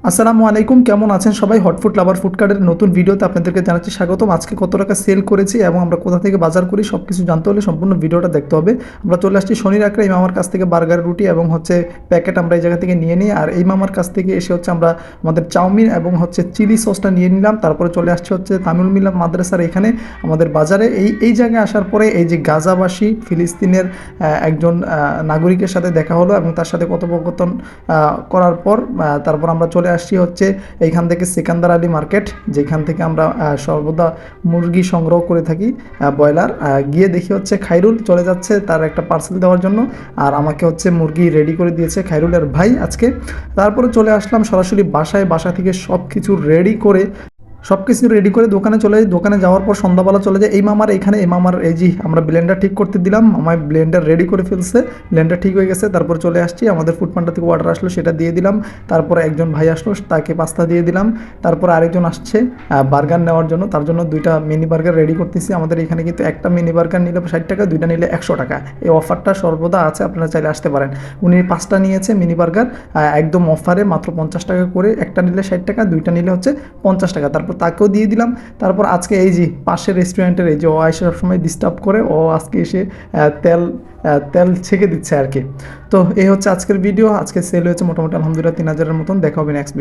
আসসালামু আলাইকুম, কেমন আছেন সবাই? হটফুড লাভার ফুড কার্টের নতুন ভিডিওতে আপনাদেরকে জানাচ্ছি স্বাগতম। আজকে কত টাকা সেল করেছি এবং আমরা কোথা থেকে বাজার করি সব কিছু জানতে হলে সম্পূর্ণ ভিডিওটা দেখতে হবে। আমরা চলে আসছি শনির আখড়া এই মামার কাছ থেকে বার্গার, রুটি এবং প্যাকেট আমরা এই জায়গা থেকে নিয়ে নিই। আর এই মামার কাছ থেকে এসে আমরা আমাদের চাউমিন এবং চিলি সসটা নিয়ে নিলাম। তারপরে চলে আসছে তামিল মিলাদ মাদ্রাসার এখানে আমাদের বাজারে। এই জায়গায় আসার পরে এই যে গাজাবাসী ফিলিস্তিনের একজন নাগরিকের সাথে দেখা হলো এবং তার সাথে কথোপকথন করার পর তারপর আমরা চলে আসছি এইখান থেকে সিকান্দার আলী মার্কেট, যেখান থেকে আমরা সর্বদা মুরগি সংগ্রহ করে থাকি, ব্রয়লার। গিয়ে দেখি খাইরুল চলে যাচ্ছে তার একটা পার্সেল দেওয়ার জন্য, আর আমাকে মুরগি রেডি করে দিয়েছে খাইরুলের ভাই আজকে। তারপরে চলে আসলাম সরাসরি বাসা থেকে সব কিছু রেডি করে দোকানে চলে যাই। দোকানে যাওয়ার পর সন্ধ্যাবেলা চলে যায় এই মামার এই যে আমরা ব্লেন্ডার ঠিক করতে দিলাম, মামায় ব্লেন্ডার রেডি করে ফেলছে, ব্লেন্ডার ঠিক হয়ে গেছে। তারপর চলে আসছি আমাদের ফুড পান্ডা থেকে অর্ডার আসলো, সেটা দিয়ে দিলাম। তারপর একজন ভাই আসলো, তাকে পাস্তা দিয়ে দিলাম। তারপর আরেকজন আসছে বার্গার নেওয়ার জন্য, তার জন্য দুইটা মিনি বার্গার রেডি করতেছি। আমাদের এখানে কিন্তু একটা মিনি বার্গার নিলে 60 টাকা, দুইটা নিলে 100 টাকা। এই অফারটা সর্বদা আছে, আপনারা চাইলে আসতে পারেন। উনি 5টা নিয়েছে মিনি বার্গার, একদম অফারে মাত্র 50 টাকা করে। একটা নিলে 60 টাকা, দুইটা নিলে 50 টাকা। তারপর তাকেও দিয়ে দিলাম। তারপর আজকে এই যে পাশের রেস্টুরেন্টের এই যে ও এসে সবসময় ডিস্টার্ব করে, ও আজকে এসে তেল তেল ছেঁকে দিচ্ছে আর কি। তো এই আজকের ভিডিও। আজকে সেল হয়েছে মোটামুটি আলহামদুলিল্লাহ 3000-এর মতন। দেখা হবে নেক্সট ভিডিও।